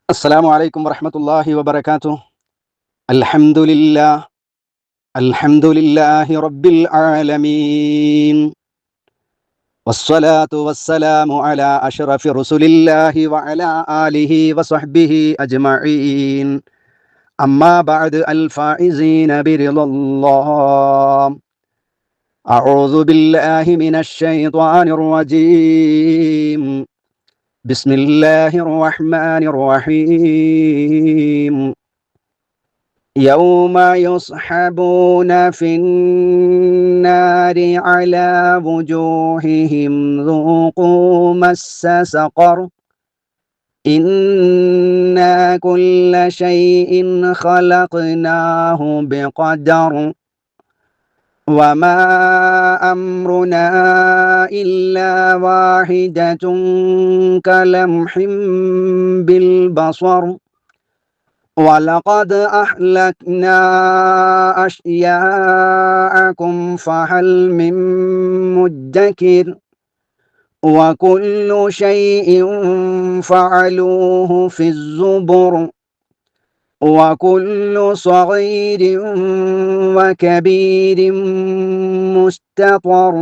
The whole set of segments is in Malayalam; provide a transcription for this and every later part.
السلام عليكم ورحمة الله وبركاته. الحمد لله الحمد لله رب العالمين، والصلاة والسلام على أشرف رسل الله وعلى آله وصحبه أجمعين. أما بعد، الفائزين برضا الله. أعوذ بالله من الشيطان الرجيم. بسم الله الرحمن الرحيم. يوم يصحبون في النار على وجوههم ذوقوا مس سقر إنا كل شيء خلقناه بقدر وما أمرنا إلا واحدة كلمح بالبصر ولقد أهلكنا أشياءكم فهل من مدكر وكل شيء فعلوه في الزبر وكل صغير وكبير مستطر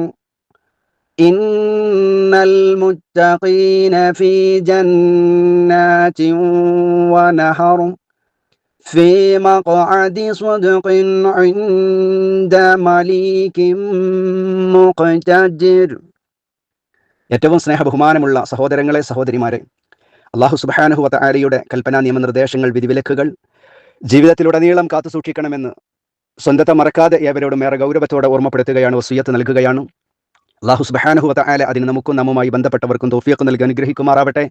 إن المتقين في جنات ونهر في مقعد صدق عند مليك مقتدر. ഏറ്റവും സ്നേഹബഹുമാനമുള്ള സഹോദരങ്ങളെ, സഹോദരിമാരെ, അല്ലാഹു സുബ്ഹാനഹു വ തആലയുടെ കൽപ്പനാ നിയമനിർദ്ദേശങ്ങൾ, വിധിവിലക്കുകൾ ജീവിതത്തിലുടനീളം കാത്തു സൂക്ഷിക്കണമെന്ന് സ്വന്തത്തെ മറക്കാതെ ഏവരോടും ഏറെ ഗൗരവത്തോടെ ഓർമ്മപ്പെടുത്തുകയാണ്, വസിയ്യത്ത് നൽകുകയാണ്. അല്ലാഹു സുബ്ഹാനഹു വ തആല അതിന് നമുക്കും നമ്മുമായി ബന്ധപ്പെട്ടവർക്കും തൗഫീഖ് നൽകി അനുഗ്രഹിക്കുമാറാവട്ടെ.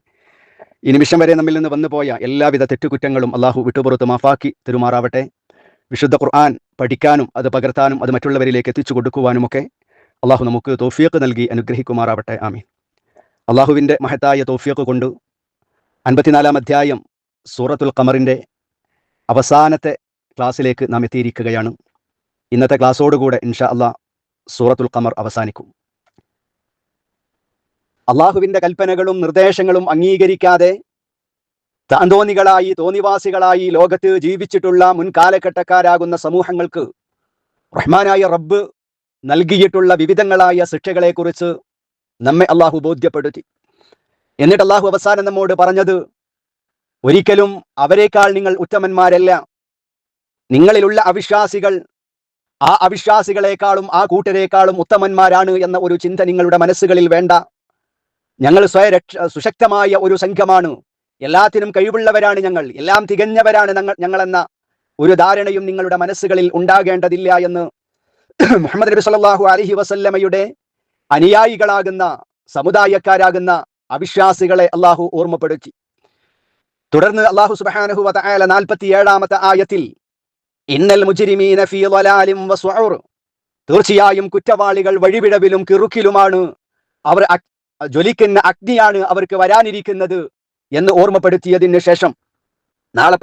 ഈ നിമിഷം വരെ നമ്മിൽ നിന്ന് വന്നുപോയ എല്ലാവിധ തെറ്റുകുറ്റങ്ങളും അല്ലാഹു വിട്ടുപുറത്ത് മാഫാക്കി തരുമാറാവട്ടെ. വിശുദ്ധ ഖുർആൻ പഠിക്കാനും അത് പകർത്താനും അത് മറ്റുള്ളവരിലേക്ക് എത്തിച്ചു കൊടുക്കുവാനുമൊക്കെ അല്ലാഹു നമുക്ക് തൗഫീഖ് നൽകി അനുഗ്രഹിക്കുമാറാവട്ടെ. ആമീൻ. അല്ലാഹുവിൻ്റെ മഹത്തായ തൗഫീഖ് കൊണ്ട് 54-ാം അധ്യായം സൂറത്തുൽ ഖമറിൻ്റെ അവസാനത്തെ ക്ലാസ്സിലേക്ക് നാം എത്തിയിരിക്കുകയാണ്. ഇന്നത്തെ ക്ലാസ്സോടുകൂടെ ഇൻഷാ അല്ലാഹ് സൂറത്തുൽ ഖമർ അവസാനിക്കും. അള്ളാഹുവിൻ്റെ കൽപ്പനകളും നിർദ്ദേശങ്ങളും അംഗീകരിക്കാതെ താന്തോന്നികളായി, തോന്നിവാസികളായി ലോകത്ത് ജീവിച്ചിട്ടുള്ള മുൻകാലഘട്ടക്കാരാകുന്ന സമൂഹങ്ങൾക്ക് റഹ്മാനായ റബ്ബ് നൽകിയിട്ടുള്ള വിവിധങ്ങളായ ശിക്ഷകളെക്കുറിച്ച് നമ്മെ അള്ളാഹു ബോധ്യപ്പെടുത്തി. എന്നിട്ട് അള്ളാഹു അവസാനം നമ്മോട് പറഞ്ഞത്, ഒരിക്കലും അവരെക്കാൾ നിങ്ങൾ ഉത്തമന്മാരല്ല. നിങ്ങളിലുള്ള അവിശ്വാസികൾ ആ അവിശ്വാസികളെക്കാളും ആ കൂട്ടരേക്കാളും ഉത്തമന്മാരാണ് എന്ന ഒരു ചിന്ത നിങ്ങളുടെ മനസ്സുകളിൽ വേണ്ട. ഞങ്ങൾ സുശക്തമായ ഒരു സംഘമാണ്, എല്ലാത്തിനും കഴിവുള്ളവരാണ്, ഞങ്ങൾ എല്ലാം തികഞ്ഞവരാണ് ഞങ്ങളെന്ന ഒരു ധാരണയും നിങ്ങളുടെ മനസ്സുകളിൽ ഉണ്ടാകേണ്ടതില്ല എന്ന് മുഹമ്മദ് നബി സല്ലല്ലാഹു അലൈഹി വസല്ലമയുടെ അനുയായികളാകുന്ന സമുദായക്കാരാകുന്ന അവിശ്വാസികളെ അള്ളാഹു ഓർമ്മപ്പെടുത്തി. തുടർന്ന് അള്ളാഹു സുബ്ഹാനഹു വ തആല 47-ാമത്തെ ആയത്തിൽ ഇന്നൽ മുജ്രിമീന ഫീ ളലാലിൻ വസുഉർ, തീർച്ചയായും കുറ്റവാളികൾ വഴിവിടവിലും കിറുക്കിലുമാണ്, അവർ ജ്വലിക്കുന്ന അഗ്നിയാണ് അവർക്ക് വരാനിരിക്കുന്നത് എന്ന് ഓർമ്മപ്പെടുത്തിയതിന് ശേഷം നാളെ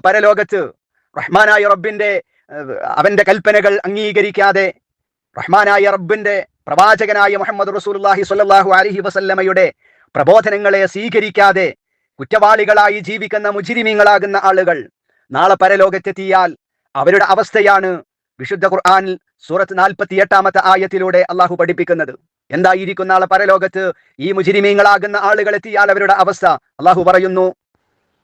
പരലോകത്ത് റഹ്മാനായ റബ്ബിന്റെ അവന്റെ കൽപ്പനകൾ അംഗീകരിക്കാതെ, റഹ്മാനായ റബ്ബിന്റെ പ്രവാചകനായ മുഹമ്മദ് റസൂലുള്ളാഹി സ്വല്ലല്ലാഹു അലൈഹി വസല്ലമയുടെ പ്രബോധനങ്ങളെ സ്വീകരിക്കാതെ കുറ്റവാളികളായി ജീവിക്കുന്ന മുജ്രിമീങ്ങളാകുന്ന ആളുകൾ നാളെ പരലോകത്തെത്തിയാൽ അവരുടെ അവസ്ഥയാണ് വിശുദ്ധ ഖുർആനിൽ സൂറത്ത് 48-ാമത്തെ ആയത്തിലൂടെ അള്ളാഹു പഠിപ്പിക്കുന്നത്. എന്തായിരിക്കും നാളെ പരലോകത്ത് ഈ മുജ്രിമീങ്ങളാകുന്ന ആളുകൾ എത്തിയാൽ അവരുടെ അവസ്ഥ? അള്ളാഹു പറയുന്നു,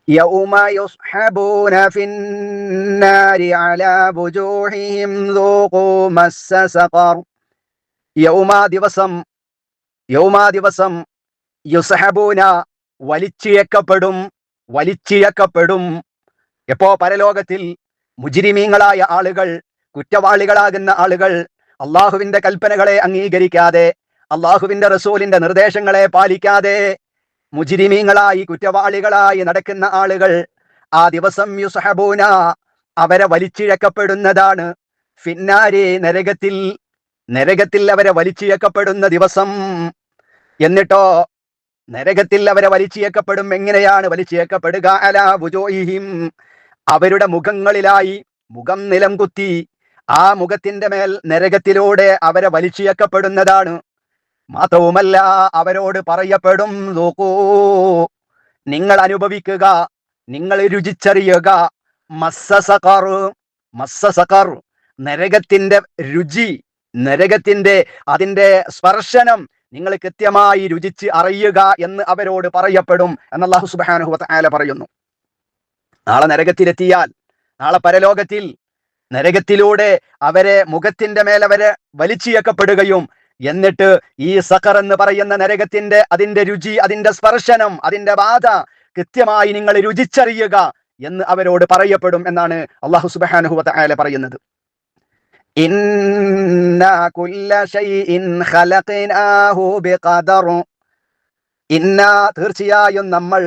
യൗമ യുസ്ഹബൂന ഫിന്നാരി അലാ വുജൂഹിഹിം ദൂഖൂ മസ്സ സഖർ. യൗമാ ദിവസം യുസ്ഹബൂന വലിച്ചിഴക്കപ്പെടും. എപ്പോ? പരലോകത്തിൽ മുജ്രിമീങ്ങളായ ആളുകൾ, കുറ്റവാളികളാകുന്ന ആളുകൾ അള്ളാഹുവിന്റെ കൽപ്പനകളെ അംഗീകരിക്കാതെ, അള്ളാഹുവിന്റെ റസൂലിന്റെ നിർദ്ദേശങ്ങളെ പാലിക്കാതെ മുജ്രിമീങ്ങളായി, കുറ്റവാളികളായി നടക്കുന്ന ആളുകൾ ആ ദിവസം യുസ്ഹബൂന അവരെ വലിച്ചിഴക്കപ്പെടുന്നതാണ്. ഫിന്നാരി നരകത്തിൽ അവരെ വലിച്ചിഴക്കപ്പെടുന്ന ദിവസം. എന്നിട്ടോ നരകത്തിൽ അവരെ വലിച്ചിഴക്കപ്പെടും. എങ്ങനെയാണ് വലിച്ചിഴക്കപ്പെടുക? അലാ വുജൂഹിഹിം, അവരുടെ മുഖങ്ങളിലായി, മുഖം നിലം കുത്തി ആ മുഖത്തിന്റെ മേൽ നരകത്തിലൂടെ അവരെ വലിച്ചിഴക്കപ്പെടുന്നതാണ്. മാത്രവുമല്ല, അവരോട് പറയപ്പെടും, നോക്കൂ നിങ്ങൾ അനുഭവിക്കുക, നിങ്ങൾ രുചിച്ചറിയുക. മസ്സസഖർ, മസ്സസഖർ, നരകത്തിന്റെ രുചി, നരകത്തിന്റെ അതിന്റെ സ്പർശനം നിങ്ങൾ കൃത്യമായി രുചിച്ച് അറിയുക എന്ന് അവരോട് പറയപ്പെടും എന്ന് അല്ലാഹു സുബ്ഹാനഹു വ തആല പറയുന്നു. നാളെ നരകത്തിലെത്തിയാൽ, നാളെ പരലോകത്തിൽ നരകത്തിലൂടെ അവരെ മുഖത്തിന്റെ മേലവരെ വലിച്ചിഴക്കപ്പെടുകയും എന്നിട്ട് ഈ സഖർ എന്ന് പറയുന്ന നരകത്തിന്റെ അതിന്റെ രുചി, അതിന്റെ സ്പർശനം, അതിന്റെ ബാധ കൃത്യമായി നിങ്ങൾ രുചിച്ചറിയുക എന്ന് അവരോട് പറയപ്പെടും എന്നാണ് അല്ലാഹു സുബ്ഹാനഹു വ തആല പറയുന്നത്. ഇന്നാ കുല്ല ശൈഇൻ ഖലഖനാഹു ബിഖദർ. ഇന്നാ, തീർച്ചയായും നമ്മൾ,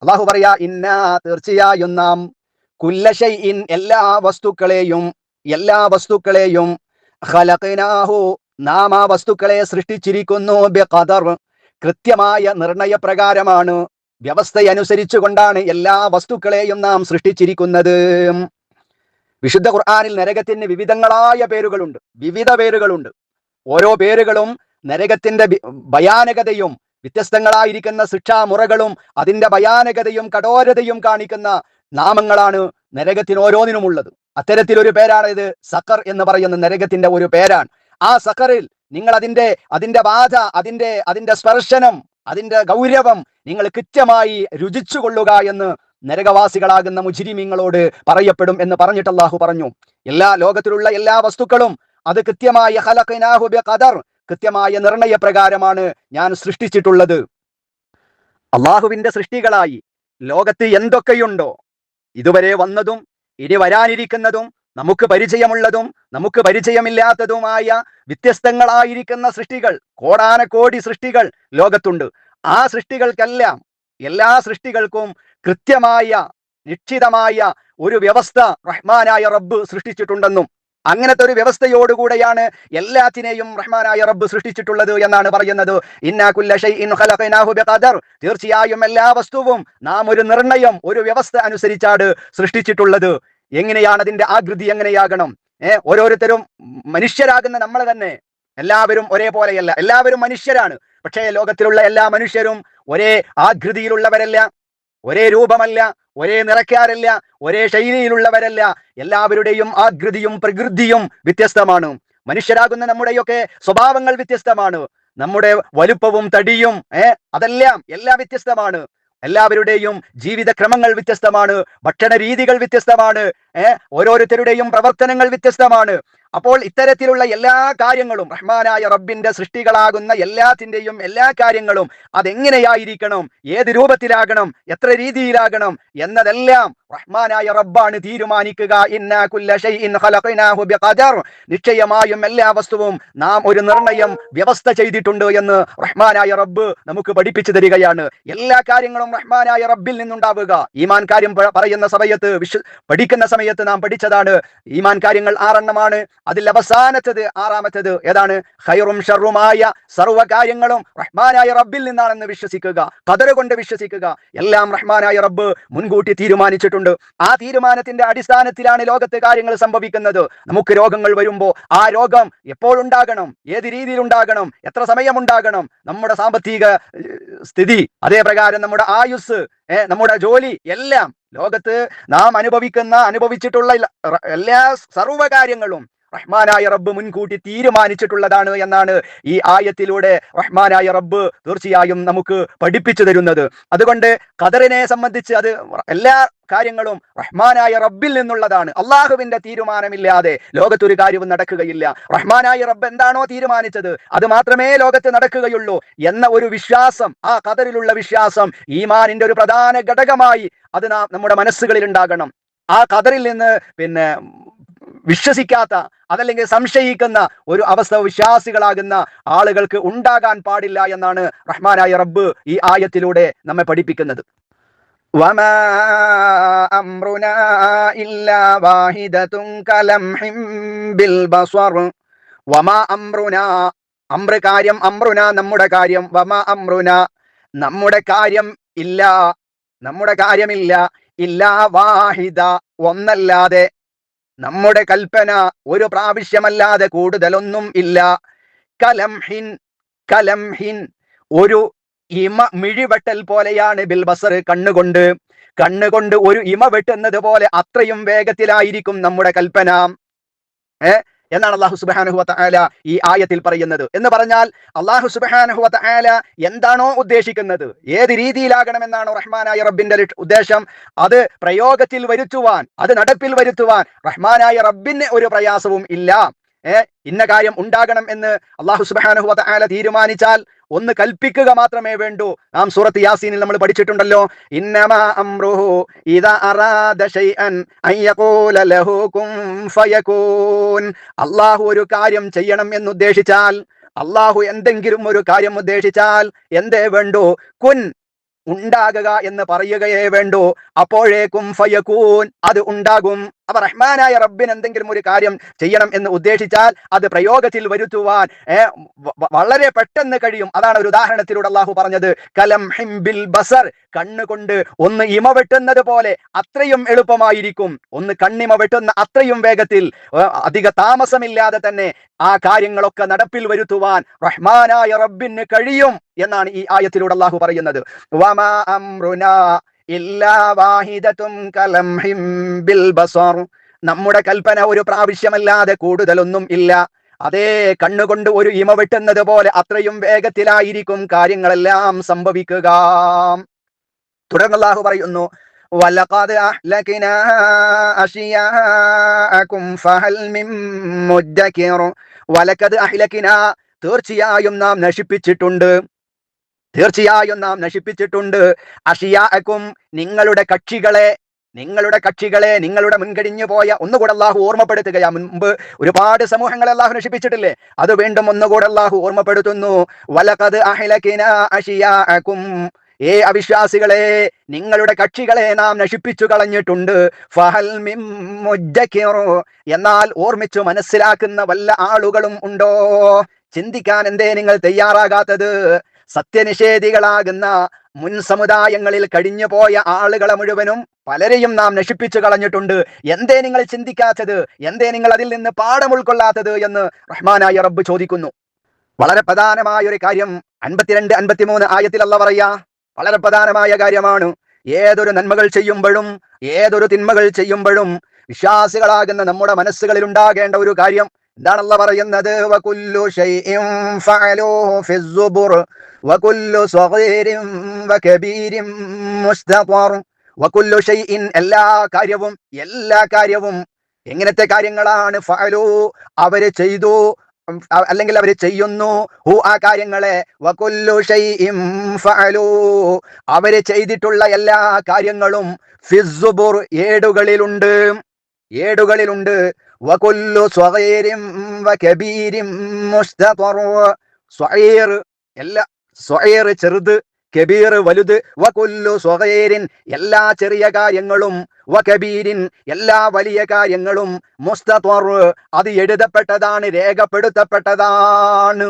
അല്ലാഹു പറയാ, ഇന്നാ, തീർച്ചയായും നാം, കുല്ല ശൈഇൻ, എല്ലാ വസ്തുക്കളെയും ഖലഖനാഹു, നാം ആ വസ്തുക്കളെ സൃഷ്ടിച്ചിരിക്കുന്നു, ബിഖദർ, കൃത്യമായ നിർണയപ്രകാരമാണ്, വ്യവസ്ഥയനുസരിച്ചുകൊണ്ടാണ് എല്ലാ വസ്തുക്കളെയും നാം സൃഷ്ടിച്ചിരിക്കുന്നത്. വിശുദ്ധ ഖുർആനിൽ നരകത്തിന് വിവിധങ്ങളായ പേരുകളുണ്ട്, വിവിധ പേരുകളുണ്ട്. ഓരോ പേരുകളും നരകത്തിന്റെ ഭയാനകതയും വ്യത്യസ്തങ്ങളായിരിക്കുന്ന ശിക്ഷാമുറകളും അതിന്റെ ഭയാനകതയും കഠോരതയും കാണിക്കുന്ന നാമങ്ങളാണ് നരകത്തിന് ഓരോന്നിനുമുള്ളത്. അത്തരത്തിലൊരു പേരാണ് ഇത്. സഖർ എന്ന് പറയുന്ന നരകത്തിന്റെ ഒരു പേരാണ്. ആ സഖറിൽ നിങ്ങൾ അതിന്റെ ബാധ, അതിന്റെ സ്പർശനം, അതിന്റെ ഗൗരവം നിങ്ങൾ കൃത്യമായി രുചിച്ചു കൊള്ളുക എന്ന് നരകവാസികളാകുന്ന മുജ്രിമീങ്ങളോട് പറയപ്പെടും എന്ന് പറഞ്ഞിട്ട് അല്ലാഹു പറഞ്ഞു. ലോകത്തിലുള്ള എല്ലാ വസ്തുക്കളും അത് കൃത്യമായ ഖലഖനാഹു ബിഖദർ, കൃത്യമായ നിർണയപ്രകാരമാണ് ഞാൻ സൃഷ്ടിച്ചിട്ടുള്ളത്. അള്ളാഹുവിന്റെ സൃഷ്ടികളായി ലോകത്ത് എന്തൊക്കെയുണ്ടോ, ഇതുവരെ വന്നതും ഇനി വരാനിരിക്കുന്നതും നമുക്ക് പരിചയമുള്ളതും നമുക്ക് പരിചയമില്ലാത്തതുമായ വ്യത്യസ്തങ്ങളായിരിക്കുന്ന സൃഷ്ടികൾ, കോടാനക്കോടി സൃഷ്ടികൾ ലോകത്തുണ്ട്. ആ സൃഷ്ടികൾക്കെല്ലാം, എല്ലാ സൃഷ്ടികൾക്കും കൃത്യമായ നിശ്ചിതമായ ഒരു വ്യവസ്ഥ റഹ്മാനായ റബ്ബ് സൃഷ്ടിച്ചിട്ടുണ്ടെന്നും അങ്ങനത്തെ ഒരു വ്യവസ്ഥയോടുകൂടെയാണ് എല്ലാത്തിനെയും റഹ്മാനായ റബ്ബ് സൃഷ്ടിച്ചിട്ടുള്ളത് എന്നാണ് പറയുന്നത്. ഇന്നാ കുല്ല ശൈഇൻ ഖലഖനാഹു ബിഖദർ, തീർച്ചയായും എല്ലാ വസ്തുവും നാം ഒരു നിർണയം, ഒരു വ്യവസ്ഥ അനുസരിച്ചാണ് സൃഷ്ടിച്ചിട്ടുള്ളത്. എങ്ങനെയാണ് അതിന്റെ ആകൃതി, എങ്ങനെയാകണം? ഓരോരുത്തരും മനുഷ്യരാകുന്ന നമ്മൾ തന്നെ എല്ലാവരും ഒരേപോലെയല്ല, എല്ലാവരും മനുഷ്യരാണ്. പക്ഷേ ലോകത്തിലുള്ള എല്ലാ മനുഷ്യരും ഒരേ ആകൃതിയിലുള്ളവരല്ല, ഒരേ രൂപമല്ല, ഒരേ നിറക്കാരല്ല, ഒരേ ശൈലിയിലുള്ളവരല്ല. എല്ലാവരുടെയും ആകൃതിയും പ്രകൃതിയും വ്യത്യസ്തമാണ്. മനുഷ്യരാകുന്ന നമ്മുടെയൊക്കെ സ്വഭാവങ്ങൾ വ്യത്യസ്തമാണ്. നമ്മുടെ വലുപ്പവും തടിയും എല്ലാം വ്യത്യസ്തമാണ്. എല്ലാവരുടെയും ജീവിതക്രമങ്ങൾ വ്യത്യസ്തമാണ്, ഭക്ഷണ രീതികൾ വ്യത്യസ്തമാണ്, ഓരോരുത്തരുടെയും പ്രവർത്തനങ്ങൾ വ്യത്യസ്തമാണ്. അപ്പോൾ ഇത്തരത്തിലുള്ള എല്ലാ കാര്യങ്ങളും, റഹ്മാനായ റബ്ബിന്റെ സൃഷ്ടികളാകുന്ന എല്ലാത്തിന്റെയും എല്ലാ കാര്യങ്ങളും അതെങ്ങനെയായിരിക്കണം, ഏത് രൂപത്തിലാകണം, എത്ര രീതിയിലാകണം എന്നതെല്ലാം റഹ്മാനായ റബ്ബാണ് തീരുമാനിക്കുക. ഇന്നാ കുല്ല ശൈഇൻ ഖലഖനാഹു ബിഖദർ, നിശ്ചയമായും എല്ലാ വസ്തുവും നാം ഒരു നിർണയം, വ്യവസ്ഥ ചെയ്തിട്ടുണ്ട് എന്ന് റഹ്മാനായ റബ്ബ് നമുക്ക് പഠിപ്പിച്ചു തരികയാണ്. എല്ലാ കാര്യങ്ങളും റഹ്മാനായ റബ്ബിൽ നിന്നുണ്ടാവുക. ഈമാൻ കാര്യം പറയുന്ന സമയത്ത്, പഠിക്കുന്ന സമയത്ത് നാം പഠിച്ചതാണ്. ഈമാൻ കാര്യങ്ങൾ 6 എണ്ണമാണ്. അതിൽ അവസാനത്തത്, 6ാമത്തത് ഏതാണ്? ഖൈറും ഷർറുമായ സർവ്വ കാര്യങ്ങളും റഹ്മാനായ റബ്ബിൽ നിന്നാണെന്ന് വിശ്വസിക്കുക, ഖദർ കൊണ്ട് വിശ്വസിക്കുക. എല്ലാം റഹ്മാനായ റബ്ബ് മുൻകൂട്ടി തീരുമാനിച്ചിട്ടുണ്ട്. ആ തീരുമാനത്തിന്റെ അടിസ്ഥാനത്തിലാണ് ലോകത്ത് കാര്യങ്ങൾ സംഭവിക്കുന്നത്. നമുക്ക് രോഗങ്ങൾ വരുമ്പോൾ ആ രോഗം എപ്പോഴുണ്ടാകണം, ഏത് രീതിയിൽ ഉണ്ടാകണം, എത്ര സമയമുണ്ടാകണം, നമ്മുടെ സാമ്പത്തിക സ്ഥിതി, അതേ പ്രകാരം നമ്മുടെ ആയുസ്, നമ്മുടെ ജോലി, എല്ലാം ലോകത്ത് നാം അനുഭവിച്ചിട്ടുള്ള എല്ലാ സർവ്വകാര്യങ്ങളും റഹ്മാനായ റബ്ബ് മുൻകൂട്ടി തീരുമാനിച്ചിട്ടുള്ളതാണ് എന്നാണ് ഈ ആയത്തിലൂടെ റഹ്മാനായ റബ്ബ് തീർച്ചയായും നമുക്ക് പഠിപ്പിച്ചു തരുന്നത്. അതുകൊണ്ട് ഖദറിനെ സംബന്ധിച്ച് അത് എല്ലാ കാര്യങ്ങളും റഹ്മാനായ റബ്ബിൽ നിന്നുള്ളതാണ്. അള്ളാഹുവിന്റെ തീരുമാനമില്ലാതെ ലോകത്തൊരു കാര്യവും നടക്കുകയില്ല. റഹ്മാനായ റബ്ബ് എന്താണോ തീരുമാനിച്ചത് അത് മാത്രമേ ലോകത്ത് നടക്കുകയുള്ളൂ എന്ന ഒരു വിശ്വാസം, ആ ഖദറിലുള്ള വിശ്വാസം ഈമാനിന്റെ ഒരു പ്രധാന ഘടകമായി അത് നമ്മുടെ മനസ്സുകളിൽ ഉണ്ടാകണം. ആ ഖദറിൽ നിന്ന് വിശ്വസിക്കാത്ത, അതല്ലെങ്കിൽ സംശയിക്കുന്ന ഒരു അവസ്ഥ വിശ്വാസികളാകുന്ന ആളുകൾക്ക് ഉണ്ടാകാൻ പാടില്ല എന്നാണ് റഹ്മാനായ റബ്ബ് ഈ ആയത്തിലൂടെ നമ്മെ പഠിപ്പിക്കുന്നത്. വമാ അംറുനാ ഇല്ലാ വാഹിദതുൻ കലംഹിൻ ബിൽ ബസ്വർ. വമാ അംറുനാ, കാര്യം, അംറുനാ നമ്മുടെ കാര്യം, വമാ അംറുനാ നമ്മുടെ കാര്യം ഇല്ല, നമ്മുടെ കാര്യമില്ല, ഇല്ലാ വാഹിദ ഒന്നല്ലാതെ, നമ്മുടെ കൽപ്പന ഒരു പ്രാവശ്യമല്ലാതെ കൂടുതലൊന്നും ഇല്ല. കലംഹിൻ, ഒരു മിഴിവെട്ടൽ പോലെയാണ് ബിൽ ബസർ, കണ്ണുകൊണ്ട് ഒരു ഇമ വെട്ടുന്നത് പോലെ അത്രയും വേഗത്തിലായിരിക്കും നമ്മുടെ കൽപ്പന എന്നാണ് അല്ലാഹു സുബ്ഹാനഹു വ തആല ഈ ആയത്തിൽ പറയുന്നത്. എന്ന് പറഞ്ഞാൽ അല്ലാഹു സുബ്ഹാനഹു വ തആല എന്താണോ ഉദ്ദേശിക്കുന്നത്, ഏത് രീതിയിലാകണമെന്നാണോ റഹ്മാനായ റബ്ബിന്റെ ഉദ്ദേശം, അത് പ്രയോഗത്തിൽ വരുത്തുവാൻ, അത് നടപ്പിൽ വരുത്തുവാൻ റഹ്മാനായ റബ്ബിന് ഒരു പ്രയാസവും ഇല്ല. ഇന്ന കാര്യം ഉണ്ടാകണം എന്ന് അല്ലാഹു സുബ്ഹാനഹു വ തആല തീരുമാനിച്ചാൽ ഒന്ന് കൽപ്പിക്കുക മാത്രമേ വേണ്ടൂ. നാം സൂറത്ത് യാസീനിൽ നമ്മൾ പഠിച്ചിട്ടുണ്ടല്ലോ, ഇന്നമാ അംറുഹു ഇദാ അറാദ ശൈഅൻ അയ്യഖൂല ലഹു കുൻ ഫയകൂൻ. അല്ലാഹു ഒരു കാര്യം ചെയ്യണം എന്ന് ഉദ്ദേശിച്ചാൽ, അല്ലാഹു എന്തെങ്കിലും ഒരു കാര്യം ഉദ്ദേശിച്ചാൽ എന്തേ വേണ്ടൂ? കുൻ, ഉണ്ടാകുക എന്ന് പറയുകയേ വേണ്ടൂ. അപ്പോഴേക്കും ഫയകൂൻ, അത് ഉണ്ടാകും. അപ്പൊ റഹ്മാനായ റബ്ബിന് എന്തെങ്കിലും ഒരു കാര്യം ചെയ്യണം എന്ന് ഉദ്ദേശിച്ചാൽ അത് പ്രയോഗത്തിൽ വരുത്തുവാൻ വളരെ പെട്ടെന്ന് കഴിയും. അതാണ് ഒരു ഉദാഹരണത്തിലൂടെ അല്ലാഹു പറഞ്ഞത്, കലംഹിം ബിൽ ബസർ, കണ്ണുകൊണ്ട് ഒന്ന് ഇമ വെട്ടുന്നത് പോലെ അത്രയും എളുപ്പമായിരിക്കും, ഒന്ന് കണ്ണിമ വെട്ടുന്ന അത്രയും വേഗത്തിൽ, അധിക താമസമില്ലാതെ തന്നെ ആ കാര്യങ്ങളൊക്കെ നടപ്പിൽ വരുത്തുവാൻ റഹ്മാനായ റബ്ബിന് കഴിയും എന്നാണ് ഈ ആയത്തിലൂടെ അല്ലാഹു പറയുന്നത്. വമാ അംറുനാ ഇല്ലാ വാഹിദതും കലംഹിം ബിൽ ബസർ. നമ്മുടെ കൽപ്പന ഒരു പ്രാവശ്യമല്ലാതെ കൂടുതലൊന്നും ഇല്ല. അതേ, കണ്ണുകൊണ്ട് ഒരു ഇമ വെട്ടുന്നത് പോലെ അത്രയും വേഗത്തിലായിരിക്കും കാര്യങ്ങളെല്ലാം സംഭവിക്കുക. തുടർന്ന് അല്ലാഹു പറയുന്നു, വലഖദ് അഹ്ലക്നാ അശിയാഅകും ഫഹൽ മിൻ മുദ്ദകിർ. വലഖദ് അഹ്ലക്നാ, തീർച്ചയായും നാം നശിപ്പിച്ചിട്ടുണ്ട്, അഷിയാഅകും, നിങ്ങളുടെ കക്ഷികളെ, നിങ്ങളുടെ മുൻകഴിഞ്ഞു പോയ, ഒന്നുകൂടെ അല്ലാഹു ഓർമ്മപ്പെടുത്തുകയാ. മുൻപ് ഒരുപാട് സമൂഹങ്ങളെ അല്ലാഹു നശിപ്പിച്ചിട്ടില്ലേ, അത് വീണ്ടും ഒന്നുകൂടെ അല്ലാഹു ഓർമ്മപ്പെടുത്തുന്നു. വലഖദ് അഹ്ലക്നാ അഷിയാഅകും, അവിശ്വാസികളെ, നിങ്ങളുടെ കക്ഷികളെ നാം നശിപ്പിച്ചു കളഞ്ഞിട്ടുണ്ട്. ഫഹൽ മിൻ മുദ്ദകിർ, എന്നാൽ ഓർമ്മിച്ചു മനസ്സിലാക്കുന്ന വല്ല ആളുകളും ഉണ്ടോ? ചിന്തിക്കാൻ എന്തേ നിങ്ങൾ തയ്യാറാകാത്തത്? സത്യനിഷേധികളാകുന്ന മുൻ സമുദായങ്ങളിൽ കഴിഞ്ഞു പോയ ആളുകളെ മുഴുവനും പലരെയും നാം നശിപ്പിച്ചു കളഞ്ഞിട്ടുണ്ട്. എന്തേ നിങ്ങൾ ചിന്തിക്കാത്തത്? എന്തേ നിങ്ങൾ അതിൽ നിന്ന് പാഠം ഉൾക്കൊള്ളാത്തത് എന്ന് റഹ്മാനായ റബ്ബ് ചോദിക്കുന്നു. വളരെ പ്രധാനമായ ഒരു കാര്യം 52, 53 ആയത്തിൽ അല്ലാഹു പറയാ, വളരെ പ്രധാനമായ കാര്യമാണ്. ഏതൊരു നന്മകൾ ചെയ്യുമ്പോഴും ഏതൊരു തിന്മകൾ ചെയ്യുമ്പോഴും വിശ്വാസികളാകുന്ന നമ്മുടെ മനസ്സുകളിൽ ഉണ്ടാകേണ്ട ഒരു കാര്യം എന്താണ് അല്ലാഹു പറയുന്നത്? വകുല്ലു ശൈഇൻ ഫഅലൂഹു ഫിസ്സുബുർ വകുല്ലു സഗീരിൻ വകബീരിൻ മുസ്തഖർ. വകുല്ലു ശൈഇൻ, എല്ലാ കാര്യവും എങ്ങനത്തെ കാര്യങ്ങളാണ്? ഫഅലൂ, അവര് ചെയ്തു, അല്ലെങ്കിൽ അവര് ചെയ്യുന്നു, ആ കാര്യങ്ങളെ. വകുല്ലു ശൈഇൻ ഫഅലൂ, അവര് ചെയ്തിട്ടുള്ള എല്ലാ കാര്യങ്ങളും ഫിസ്സുബുർ, ഏടുകളിലുണ്ട്. വകുല്ലു സ്വഗീരിൻ വകബീരിൻ മുസ്തഖർ. സ്വഗീർ, സ്വഗീർ ചെറുത്, കബീർ വലുത്. വകുല്ലു സ്വഗീരിൻ, എല്ലാ ചെറിയ കാര്യങ്ങളും, വകബീരിൻ, എല്ലാ വലിയ കാര്യങ്ങളും, മുസ്തഖർ, അത് എഴുതപ്പെട്ടതാണ്, രേഖപ്പെടുത്തപ്പെട്ടതാണ്.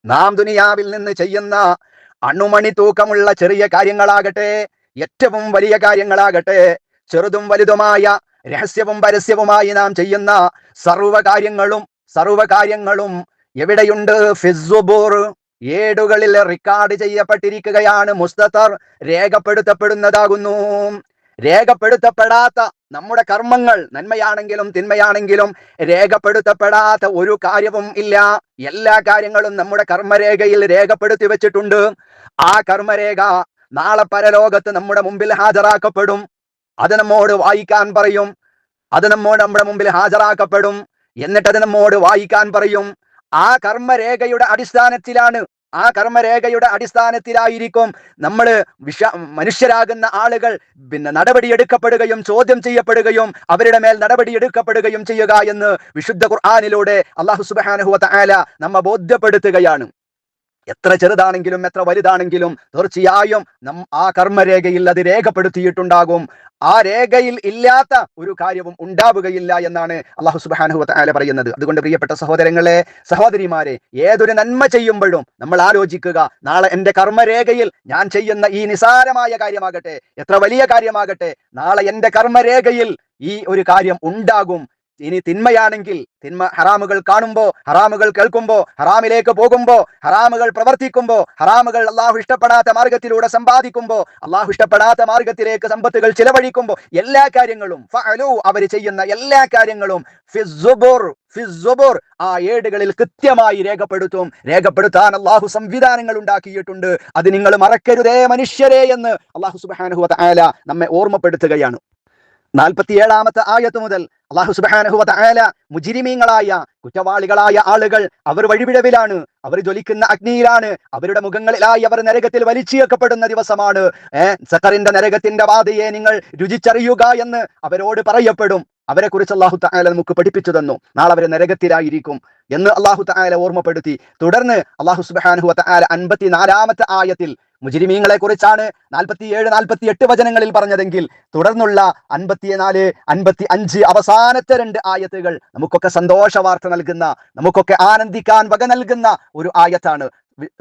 നാം ദുനിയാവിൽ നിന്ന് ചെയ്യുന്ന അണുമണി തൂക്കമുള്ള ചെറിയ കാര്യങ്ങളാകട്ടെ, ഏറ്റവും വലിയ കാര്യങ്ങളാകട്ടെ, ചെറുതും വലുതുമായ, രഹസ്യവും പരസ്യവുമായി നാം ചെയ്യുന്ന സർവകാര്യങ്ങളും എവിടെയുണ്ട്? ഫിസ്സുബൂർ, ഏടുകളിൽ റെക്കോർഡ് ചെയ്യപ്പെട്ടിരിക്കുകയാണ്. മുസ്തഖർ, രേഖപ്പെടുത്തപ്പെടുന്നതാകുന്നു. രേഖപ്പെടുത്തപ്പെടാത്ത നമ്മുടെ കർമ്മങ്ങൾ, നന്മയാണെങ്കിലും തിന്മയാണെങ്കിലും രേഖപ്പെടുത്തപ്പെടാത്ത ഒരു കാര്യവും ഇല്ല. എല്ലാ കാര്യങ്ങളും നമ്മുടെ കർമ്മരേഖയിൽ രേഖപ്പെടുത്തി വെച്ചിട്ടുണ്ട്. ആ കർമ്മരേഖ നാളെ പരലോകത്ത് നമ്മുടെ മുമ്പിൽ ഹാജരാക്കപ്പെടും. അത് നമ്മോട് വായിക്കാൻ പറയും. നമ്മുടെ മുമ്പിൽ ഹാജരാക്കപ്പെടും. എന്നിട്ട് അത് നമ്മോട് വായിക്കാൻ പറയും. ആ കർമ്മരേഖയുടെ അടിസ്ഥാനത്തിലായിരിക്കും നമ്മൾ മനുഷ്യരാകുന്ന ആളുകൾ നടപടിയെടുക്കപ്പെടുകയും ചോദ്യം ചെയ്യപ്പെടുകയും അവരുടെ മേൽ നടപടിയെടുക്കപ്പെടുകയും ചെയ്യുക എന്ന് വിശുദ്ധ ഖുർആനിലൂടെ അല്ലാഹു സുബ്ഹാനഹു വ തആല നമ്മെ ബോധ്യപ്പെടുത്തുകയാണ്. എത്ര ചെറുതാണെങ്കിലും എത്ര വലുതാണെങ്കിലും തീർച്ചയായും ആ കർമ്മരേഖയിൽ അത് രേഖപ്പെടുത്തിയിട്ടുണ്ടാകും. ആ രേഖയിൽ ഇല്ലാത്ത ഒരു കാര്യവും ഉണ്ടാവുകയില്ല എന്നാണ് അല്ലാഹു സുബ്ഹാനഹു വ തആല പറയുന്നത്. അതുകൊണ്ട് പ്രിയപ്പെട്ട സഹോദരങ്ങളെ, സഹോദരിമാരെ, ഏതൊരു നന്മ ചെയ്യുമ്പോഴും നമ്മൾ ആലോചിക്കുക, നാളെ എന്റെ കർമ്മരേഖയിൽ ഞാൻ ചെയ്യുന്ന ഈ നിസാരമായ കാര്യമാകട്ടെ, എത്ര വലിയ കാര്യമാകട്ടെ, നാളെ എന്റെ കർമ്മരേഖയിൽ ഈ ഒരു കാര്യം ഉണ്ടാകും. ഇനി തിന്മയാണെങ്കിൽ, തിന്മ ഹറാമുകൾ കാണുമ്പോ, ഹറാമുകൾ കേൾക്കുമ്പോ, ഹറാമിലേക്ക് പോകുമ്പോ, ഹറാമുകൾ പ്രവർത്തിക്കുമ്പോ, ഹറാമുകൾ അള്ളാഹു ഇഷ്ടപ്പെടാത്ത മാർഗത്തിലൂടെ സമ്പാദിക്കുമ്പോ, അള്ളാഹു ഇഷ്ടപ്പെടാത്ത മാർഗത്തിലേക്ക് സമ്പത്തുകൾ ചിലവഴിക്കുമ്പോ, എല്ലാ കാര്യങ്ങളും അവർ ചെയ്യുന്ന എല്ലാ കാര്യങ്ങളും ആ ഏടുകളിൽ കൃത്യമായി രേഖപ്പെടുത്താൻ അള്ളാഹു സംവിധാനങ്ങൾ ഉണ്ടാക്കിയിട്ടുണ്ട്. അത് നിങ്ങൾ മറക്കരുതേ മനുഷ്യരെ എന്ന് അള്ളാഹു സുബ്ഹാനഹു വ തആല നമ്മെ ഓർമ്മപ്പെടുത്തുകയാണ്. 47-ാമത്തെ ആയത്ത് മുതൽ അല്ലാഹു സുബ്ഹാനഹു വ തആല മുജ്രിമീങ്ങളായ കുറ്റവാളികളായ ആളുകൾ അവർ വഴിപിഴവിലാണ്, അവർ ജ്വലിക്കുന്ന അഗ്നിയിലാണ്, അവരുടെ മുഖങ്ങളിലായി അവർ നരകത്തിൽ വലിച്ചെറിയപ്പെടുന്ന ദിവസമാണ്. സഖറിന്റെ നരകത്തിന്റെ ബാധയെ നിങ്ങൾ രുചിച്ചറിയുക എന്ന് അവരോട് പറയപ്പെടും. അവരെ കുറിച്ച് അല്ലാഹു തആല നമുക്ക് പഠിപ്പിച്ചു തന്നു. നാളെ അവർ നരകത്തിലായിരിക്കും എന്ന് അല്ലാഹു തആല ഓർമ്മപ്പെടുത്തി. തുടർന്ന് അല്ലാഹു സുബ്ഹാനഹു വ തആല 54-ാമത്തെ ആയത്തിൽ മുജ്രിമീങ്ങളെ കുറിച്ചാണ് 47-48 വചനങ്ങളിൽ പറഞ്ഞതെങ്കിൽ തുടർന്നുള്ള 54, 55 അവസാനത്തെ 2 ആയത്തുകൾ നമുക്കൊക്കെ സന്തോഷ വാർത്ത നൽകുന്ന, നമുക്കൊക്കെ ആനന്ദിക്കാൻ വക നൽകുന്ന ഒരു ആയത്താണ്.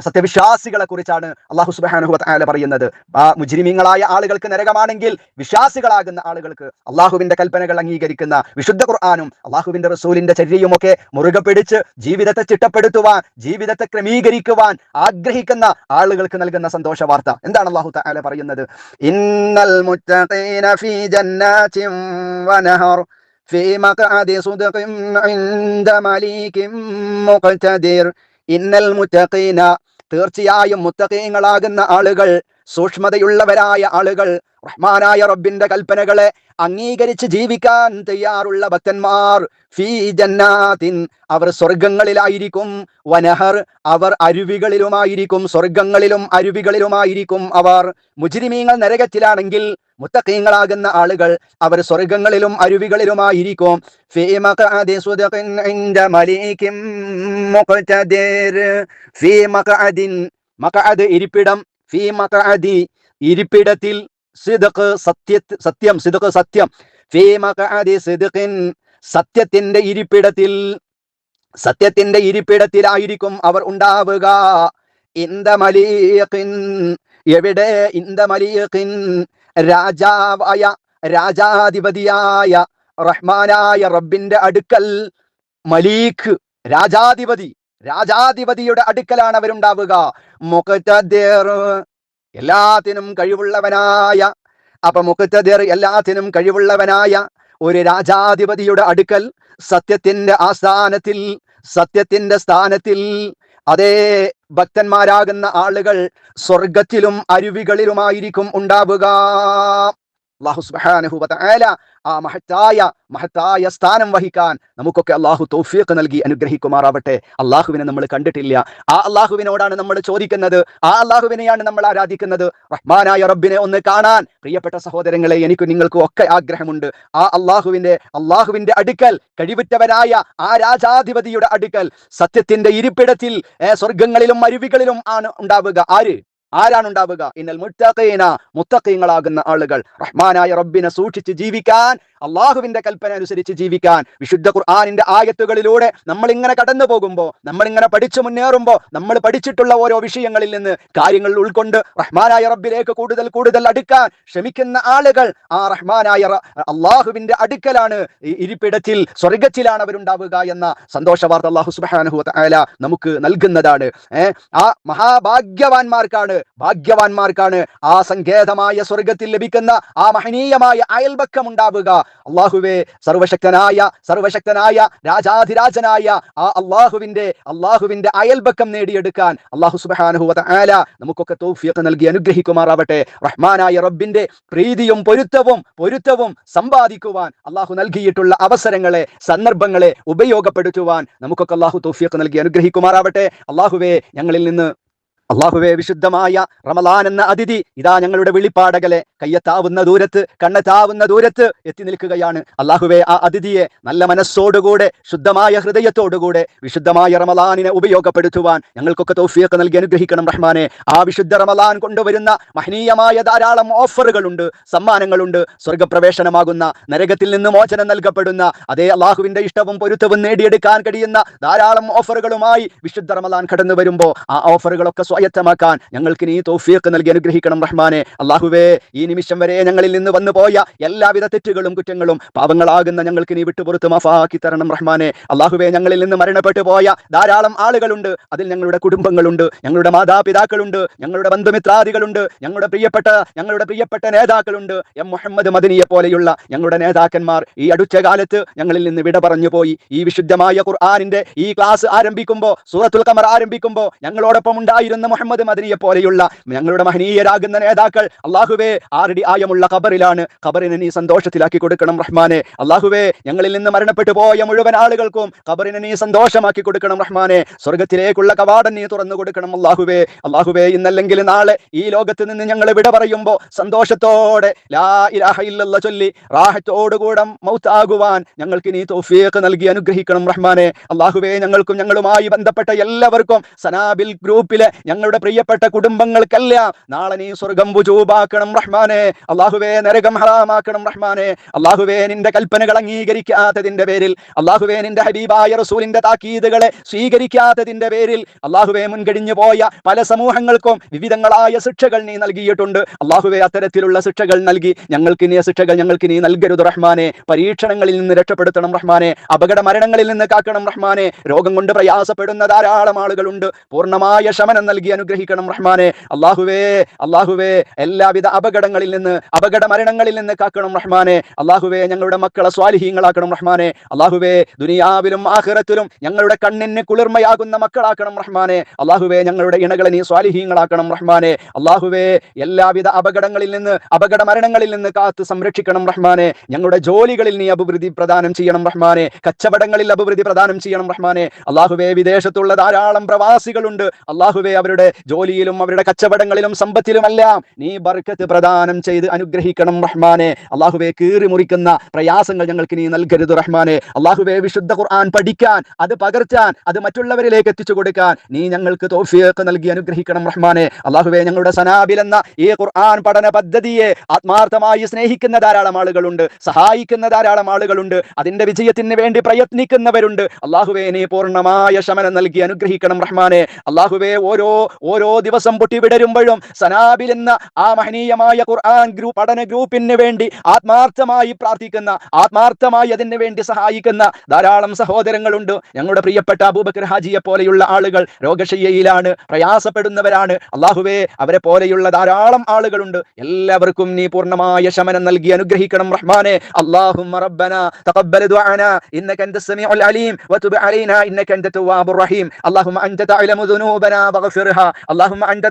സത്യവിശ്വാസികളെ കുറിച്ചാണ് അല്ലാഹു സുബ്ഹാനഹു വ തആല പറയുന്നത്. ആ മുജ്രിമീങ്ങളായ ആളുകൾക്ക് നരകമാണെങ്കിൽ വിശ്വാസികളാകുന്ന ആളുകൾക്ക് അള്ളാഹുവിന്റെ കൽപ്പനകൾ അംഗീകരിക്കുന്ന വിശുദ്ധ ഖുർആനും അള്ളാഹുവിന്റെ റസൂലിന്റെ ചര്യയും ഒക്കെ മുറുകെ പിടിച്ച് ജീവിതത്തെ ചിട്ടപ്പെടുത്തുവാൻ, ജീവിതത്തെ ക്രമീകരിക്കുവാൻ ആഗ്രഹിക്കുന്ന ആളുകൾക്ക് നൽകുന്ന സന്തോഷ വാർത്ത എന്താണ് അല്ലാഹു തആല പറയുന്നത്? ഇന്നൽ മുത്തഖീന ഫീ ജന്നാതിൻ വനഹർ ഫീ മഖഅദി സുദ്ഖിൻ ഇൻദ മലീകിൻ മുഖ്തദിർ. ഇന്നൽ മുത്തഖീന, തീർച്ചയായും മുത്തഖീങ്ങളാകുന്ന ആളുകൾ, സൂക്ഷ്മതയുള്ളവരായ ആളുകൾ, റഹ്മാനായ റബ്ബിന്റെ കൽപ്പനകളെ അംഗീകരിച്ച് ജീവിക്കാൻ തയ്യാറുള്ള ഭക്തന്മാർ, ഫീ ജന്നാത്തിൻ, അവർ സ്വർഗങ്ങളിലായിരിക്കും, വനഹർ, അവർ അരുവികളിലുമായിരിക്കും, സ്വർഗങ്ങളിലും അരുവികളിലുമായിരിക്കും അവർ. മുജ്രിമീങ്ങൾ നരകത്തിലാണെങ്കിൽ മുത്തഖീങ്ങളാകുന്ന ആളുകൾ അവർ സ്വർഗങ്ങളിലും അരുവികളിലുമായിരിക്കും. ഫീ മഖഅദി സുദ്ഖിൻ ഇൻദ മലീകിൻ മുഖ്തദിർ. ഫീ മഖഅദിൻ, മഖഅദ് ഇരിപ്പിടം, ഫീ മഖഅദി ഇരിപ്പിടത്തിൽ, സിദ്ഖ് സത്യം, സിദ്ഖ് സത്യം, ഫീ മഖഅദി സിദ്ഖിൻ സത്യത്തിന്റെ ഇരിപ്പിടത്തിൽ, സത്യത്തിന്റെ ഇരിപ്പിടത്തിലായിരിക്കും അവർ ഉണ്ടാവുക. ഇൻദ മലീഖിൻ, എവിടെ? ഇൻദ മലീഖിൻ, രാജാവായ, രാജാധിപതിയായ റഹ്മാനായ റബ്ബിന്റെ അടുക്കൽ. മലീഖ്, രാജാധിപതി, രാജാധിപതിയുടെ അടുക്കലാണ് അവരുണ്ടാവുക. മുഖ്തദിർ, എല്ലാത്തിനും കഴിവുള്ളവനായ, അപ്പൊ മുഖ്തദിർ എല്ലാത്തിനും കഴിവുള്ളവനായ ഒരു രാജാധിപതിയുടെ അടുക്കൽ, സത്യത്തിന്റെ ആസ്ഥാനത്തിൽ, സത്യത്തിന്റെ സ്ഥാനത്തിൽ. അതേ ഭക്തന്മാരാകുന്ന ആളുകൾ സ്വർഗത്തിലും അരുവികളിലുമായിരിക്കും ഉണ്ടാവുക. അല്ലാഹു സുബ്ഹാനഹു വ തആല ആ മഹത്തായ സ്ഥാനം വഹിക്കാൻ നമുക്കൊക്കെ അല്ലാഹു തൗഫീഖ് നൽകി അനുഗ്രഹിക്കുമാറാവട്ടെ. അല്ലാഹുവിനെ നമ്മൾ കണ്ടിട്ടില്ല, ആ അല്ലാഹുവിനോടാണ് നമ്മൾ ചോദിക്കുന്നത്, ആ അല്ലാഹുവിനെയാണ് നമ്മൾ ആരാധിക്കുന്നത്. റഹ്മാനായ റബ്ബിനെ ഒന്ന് കാണാൻ പ്രിയപ്പെട്ട സഹോദരങ്ങളെ, എനിക്കും നിങ്ങൾക്കും ഒക്കെ ആഗ്രഹമുണ്ട്. ആ അല്ലാഹുവിന്റെ അടുക്കൽ, കഴിവുറ്റവനായ ആ രാജാധിപതിയുടെ അടുക്കൽ, സത്യത്തിന്റെ ഇരിപ്പിടത്തിൽ, സ്വർഗങ്ങളിലും അരുവികളിലും ആണ് ഉണ്ടാവുക. ആരാണ് ഉണ്ടാവുക? ഇന്നൽ മുത്തഖീന, മുത്തഖീങ്ങളാകുന്ന ആളുകൾ, റഹ്മാനായ റബ്ബിനെ സൂക്ഷിച്ച് ജീവിക്കാൻ, അള്ളാഹുവിന്റെ കൽപ്പന അനുസരിച്ച് ജീവിക്കാൻ, വിശുദ്ധ ഖുർആനിന്റെ ആയത്തുകളിലൂടെ നമ്മൾ ഇങ്ങനെ കടന്നു പോകുമ്പോൾ, നമ്മൾ ഇങ്ങനെ പഠിച്ചു മുന്നേറുമ്പോൾ, നമ്മൾ പഠിച്ചിട്ടുള്ള ഓരോ വിഷയങ്ങളിൽ നിന്ന് കാര്യങ്ങൾ ഉൾക്കൊണ്ട് റഹ്മാനായ റബ്ബിലേക്ക് കൂടുതൽ അടുക്കാൻ ശ്രമിക്കുന്ന ആളുകൾ, ആ റഹ്മാനായ അള്ളാഹുവിന്റെ അടുക്കലാണ്, ഇരിപ്പിടത്തിൽ, സ്വർഗത്തിലാണ് അവരുണ്ടാവുക എന്ന സന്തോഷ വാർത്ത അല്ലാഹു സുബ്ഹാനഹു വ തആല നമുക്ക് നൽകുന്നതാണ്. ആ ഭാഗ്യവാന്മാർക്കാണ് ആ സങ്കേതമായ സ്വർഗത്തിൽ ലഭിക്കുന്ന ആ മഹനീയമായ അയൽപക്കം ഉണ്ടാവുക. അല്ലാഹുവേ, സർവശക്തനായ രാജാധിരാജനായ ആ അല്ലാഹുവിന്റെ അയൽപക്കം നേടിയെടുക്കാൻ അല്ലാഹു സുബ്ഹാനഹു വ തആല നമുക്കൊക്കെ തൗഫീഖ് നൽകി അനുഗ്രഹിക്കുമാറാവട്ടെ. റഹ്മാനായ റബ്ബിന്റെ പ്രീതിയും പൊരുത്തവും സമ്പാദിക്കുവാൻ അല്ലാഹു നൽകിയിട്ടുള്ള അവസരങ്ങളെ, സന്ദർഭങ്ങളെ ഉപയോഗപ്പെടുത്തുവാൻ നമുക്കൊക്കെ അല്ലാഹു തൗഫീഖ് നൽകി അനുഗ്രഹിക്കുമാറാവട്ടെ. അല്ലാഹുവേ, വിശുദ്ധമായ റമളാൻ എന്ന അതിഥി ഇതാ ഞങ്ങളുടെ വെളിപ്പാടകലെ കയ്യെത്താവുന്ന ദൂരത്ത്, കണ്ണെത്താവുന്ന ദൂരത്ത് എത്തി നിൽക്കുകയാണ്. അല്ലാഹുവേ, ആ അതിഥിയെ നല്ല മനസ്സോടുകൂടെ, ശുദ്ധമായ ഹൃദയത്തോടുകൂടെ വിശുദ്ധമായ റമളാനിനെ ഉപയോഗപ്പെടുത്തുവാൻ ഞങ്ങൾക്കൊക്കെ തൗഫീഖ് നൽകി അനുഗ്രഹിക്കണം റഹ്മാനെ. ആ വിശുദ്ധ റമളാൻ കൊണ്ടുവരുന്ന മഹനീയമായ ധാരാളം ഓഫറുകളുണ്ട്, സമ്മാനങ്ങളുണ്ട്. സ്വർഗപ്രവേശനമാകുന്ന, നരകത്തിൽ നിന്ന് മോചനം നൽകപ്പെടുന്ന, അതേ അല്ലാഹുവിന്റെ ഇഷ്ടവും പൊരുത്തവും നേടിയെടുക്കാൻ കഴിയുന്ന ധാരാളം ഓഫറുകളുമായി വിശുദ്ധ റമളാൻ കടന്നു വരുമ്പോൾ ആ ഓഫറുകളൊക്കെ സ്വായത്തമാക്കാൻ ഞങ്ങൾക്ക് നീ തൗഫീഖ് നൽകി അനുഗ്രഹിക്കണം റഹ്മാനെ. അല്ലാഹുവേ, ഈ നിമിഷം വരെ ഞങ്ങളിൽ നിന്ന് വന്നു പോയ എല്ലാവിധ തെറ്റുകളും കുറ്റങ്ങളും പാപങ്ങളാകുന്ന ഞങ്ങൾക്ക് നീ വിട്ടുപുറത്ത് മാഫാക്കി തരണം റഹ്മാനെ. അല്ലാഹുവേ, ഞങ്ങളിൽ നിന്ന് മരണപ്പെട്ടു പോയ ധാരാളം ആളുകളുണ്ട്. അതിൽ ഞങ്ങളുടെ കുടുംബങ്ങളുണ്ട്, ഞങ്ങളുടെ മാതാപിതാക്കളുണ്ട്, ഞങ്ങളുടെ ബന്ധുമിത്രാദികളുണ്ട്, ഞങ്ങളുടെ പ്രിയപ്പെട്ട നേതാക്കളുണ്ട്. എം മുഹമ്മദ് മദനിയെ പോലെയുള്ള ഞങ്ങളുടെ നേതാക്കന്മാർ ഈ അടുത്ത കാലത്ത് ഞങ്ങളിൽ നിന്ന് വിട പറഞ്ഞു പോയി. ഈ വിശുദ്ധമായ ഖുർആനിന്റെ ഈ ക്ലാസ് ആരംഭിക്കുമ്പോൾ, സൂറത്തുൽ ഖമർ ആരംഭിക്കുമ്പോൾ ഞങ്ങളോടൊപ്പം ഉണ്ടായിരുന്ന മുഹമ്മദ് മദനിയെ പോലെയുള്ള ഞങ്ങളുടെ മഹനീയരാകുന്ന നേതാക്കൾ അല്ലാഹുവേ 6 അടി ആയമുള്ള ഖബറിലാണ്. ഖബറിനെ നീ സന്തോഷത്തിലാക്കി കൊടുക്കണം റഹ്മാനെ. അല്ലാഹുവേ, ഞങ്ങളിൽ നിന്ന് മരണപ്പെട്ടു പോയ മുഴുവൻ ആളുകൾക്കും ഖബറിനെ നീ സന്തോഷമാക്കി കൊടുക്കണം റഹ്മാനെ. സ്വർഗ്ഗത്തിലേക്കുള്ള കവാടം നീ തുറന്നു കൊടുക്കണം അല്ലാഹുവേ, ഇന്നല്ലെങ്കിൽ നാളെ ഈ ലോകത്ത് നിന്ന് ഞങ്ങൾ വിട പറയുമ്പോൾ സന്തോഷത്തോടെ ലാ ഇലാഹ ഇല്ലല്ലാഹ് ചൊല്ലി റാഹത്തോടുകൂടെ മൗത്താകുവാൻ ഞങ്ങൾക്ക് നീ തൗഫീഖ് നൽകി അനുഗ്രഹിക്കണം റഹ്മാനെ. അല്ലാഹുവേ, ഞങ്ങൾക്കും ഞങ്ങളുമായി ബന്ധപ്പെട്ട എല്ലാവർക്കും സനാബിൽ ഗ്രൂപ്പിലെ ഞങ്ങളുടെ പ്രിയപ്പെട്ട കുടുംബങ്ങൾക്കെല്ലാം നാളെ നീ സ്വർഗം വുജൂബാക്കണം റഹ്മാനെ. അല്ലാഹുവേ, നരകം ഹറാമാക്കണം റഹ്മാനെ. അല്ലാഹുവേ, നിന്റെ കൽപ്പനകൾ അംഗീകരിക്കാത്തതിന്റെ പേരിൽ, അല്ലാഹുവേ, നിന്റെ ഹബീബായ റസൂലിന്റെ താക്കീതുകളെ സ്വീകരിക്കാത്തതിന്റെ പേരിൽ അല്ലാഹുവേ, മുൻകഴിഞ്ഞു പോയ പല സമൂഹങ്ങൾക്കും വിവിധങ്ങളായ ശിക്ഷകൾ നീ നൽകിയിട്ടുണ്ട്. അല്ലാഹുവേ, അത്തരത്തിലുള്ള ശിക്ഷകൾ നൽകി ഞങ്ങൾക്ക് നീ നൽകരുത് റഹ്മാനെ. പരീക്ഷണങ്ങളിൽ നിന്ന് രക്ഷപ്പെടുത്തണം റഹ്മാനെ. അപകട മരണങ്ങളിൽ നിന്ന് കാക്കണം റഹ്മാനെ. രോഗം കൊണ്ട് പ്രയാസപ്പെടുന്ന ധാരാളം ആളുകളുണ്ട്. പൂർണ്ണമായ ശമനം നൽകി അനുഗ്രഹിക്കണം റഹ്മാനെ. അല്ലാഹുവേ, എല്ലാവിധ അപകടങ്ങളിൽ നിന്ന്, അപകട മരണങ്ങളിൽ നിന്ന് കാക്കണം റഹ്മാനെ. അല്ലാഹുവേ, ഞങ്ങളുടെ മക്കളെ സ്വാലിഹീങ്ങളാക്കണം റഹ്മാനെ. അല്ലാഹുവേ, ദുനിയാവിലും ആഖിറത്തിലും ഞങ്ങളുടെ കണ്ണിന് കുളിർമയാകുന്ന മക്കളാക്കണം റഹ്മാനെ. അല്ലാഹുവേ, ഞങ്ങളുടെ ഇണകളെ നീ സ്വാലിഹീങ്ങളാക്കണം റഹ്മാനെ. അല്ലാഹുവേ, എല്ലാവിധ അപകടങ്ങളിൽ നിന്ന്, അപകട മരണങ്ങളിൽ നിന്ന് കാത്ത് സംരക്ഷിക്കണം റഹ്മാനെ. ഞങ്ങളുടെ ജോലികളിൽ നീ അഭിവൃദ്ധി പ്രദാനം ചെയ്യണം റഹ്മാനെ. കച്ചവടങ്ങളിൽ അഭിവൃദ്ധി പ്രദാനം ചെയ്യണം റഹ്മാനെ. അല്ലാഹുവേ, വിദേശത്തുള്ള ധാരാളം പ്രവാസികളുണ്ട്. അല്ലാഹുവേ, അവരുടെ ജോലിയിലും അവരുടെ കച്ചവടങ്ങളിലും സമ്പത്തിലുമെല്ലാം നീ ബർക്കത്ത് പ്രദാനം ചെയ്ത് അനുഗ്രഹിക്കണം റഹ്മാനെ. അല്ലാഹുവേ, കീറി മുറിക്കുന്ന പ്രയാസങ്ങൾ ഞങ്ങൾക്ക് നീ നൽകരുത് റഹ്മാനെ. അല്ലാഹുവേ, വിശുദ്ധ ഖുർആൻ പഠിക്കാൻ, അത് പകർത്താൻ, അത് മറ്റുള്ളവരിലേക്ക് എത്തിച്ചു കൊടുക്കാൻ നീ ഞങ്ങൾക്ക് തൗഫീഖ് നൽകി അനുഗ്രഹിക്കണം റഹ്മാനെ. അല്ലാഹുവേ, ഞങ്ങളുടെ സനാബിൽ എന്ന ഈ ഖുർആൻ പഠന പദ്ധതിയെ ആത്മാർത്ഥമായി സ്നേഹിക്കുന്ന ധാരാളം ആളുകളുണ്ട്, സഹായിക്കുന്ന ധാരാളം ആളുകളുണ്ട്, അതിന്റെ വിജയത്തിന് വേണ്ടി പ്രയത്നിക്കുന്നവരുണ്ട്. അല്ലാഹുവേ, നീ പൂർണ്ണമായ ശമനം നൽകി അനുഗ്രഹിക്കണം റഹ്മാനെ. അല്ലാഹുവേ, ഓരോ ദിവസം പൊട്ടിവിടരുമ്പോഴും സനാബിൽ എന്ന ആ മഹനീയമായ ഖുർആൻ പഠന ഗ്രൂപ്പിന് വേണ്ടി ആത്മാർത്ഥമായി പ്രാർത്ഥിക്കുന്ന, ആത്മാർത്ഥമായി അതിന് വേണ്ടി സഹായിക്കുന്ന ധാരാളം സഹോദരങ്ങളുണ്ട്. ഞങ്ങളുടെ പ്രിയപ്പെട്ട അബൂബക്കർ ഹാജിയെ പോലെയുള്ള ആളുകൾ രോഗശയ്യയിലാണ്, പ്രയാസപ്പെടുന്നവരാണ്. അല്ലാഹുവേ, അവരെ പോലെയുള്ള ധാരാളം ആളുകളുണ്ട്. എല്ലാവർക്കും നീ പൂർണ്ണമായ ശമനം നൽകി അനുഗ്രഹിക്കണം റഹ്മാനെ. അല്ലാഹുമ്മ റബ്ബനാ തഖബ്ബൽ ദുആനാ ഇന്നക അൻതസ് സമീഉൽ അലീം വതുബ് അലൈനാ ഇന്നക അൻത തവ്വാബുർ റഹീം. അല്ലാഹുമ്മ അൻത തഅലമു ദുനൂബനാ വഗ്ഫിർഹാ. അല്ലാഹുമ്മ അൻത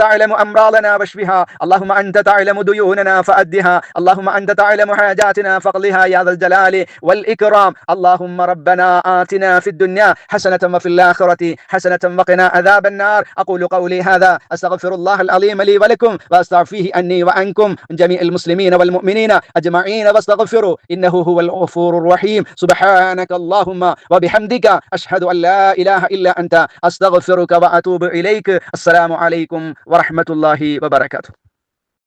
തഅലമു അംറാദനാ വഷ്ഫിഹാ. അല്ലാഹുമ്മ അൻത തഅലമു ദുയൂനനാ ഫഅദ്ദിഹാ. അല്ലാഹുമ്മ അൻത തഅലമു ഹാജാതിനാ ഫഖ്ളിഹാ യാ ദൽ ജലാലി വൽ ഇക്റാം. അല്ലാഹുമ്മ റബ്ബനാ ആതിനാ ഫിദ് ദുനിയാ ഹസനതൻ വഫിൽ ആഖിറതി ഹസനതൻ വഖിനാ അദാബൻ നാർ. അഖൂലു ഖൗലി ഹാദാ അസ്തഗ്ഫിറുല്ലാഹൽ അലീം ലി വലക്കും വഅസ്തഗ്ഫിഹി അന്നി വഅൻകും ജമീഅൽ മുസ്ലിമീന വൽ മുഅ്മിനീന അജ്മഈന വഅസ്തഗ്ഫിറു ഇന്നഹു ഹുവൽ ഗഫൂറുർ റഹീം. സുബ്ഹാനക അല്ലാഹുമ്മ വബിഹംദിക അഷ്ഹദു അൻ ലാ ഇലാഹ ഇല്ല അൻത അസ്തഗ്ഫിറുക വഅതൂബു ഇലൈക. അസ്സലാമു അലൈക്കും വറഹ്മത്തുള്ളാഹി വബറകാതുഹു.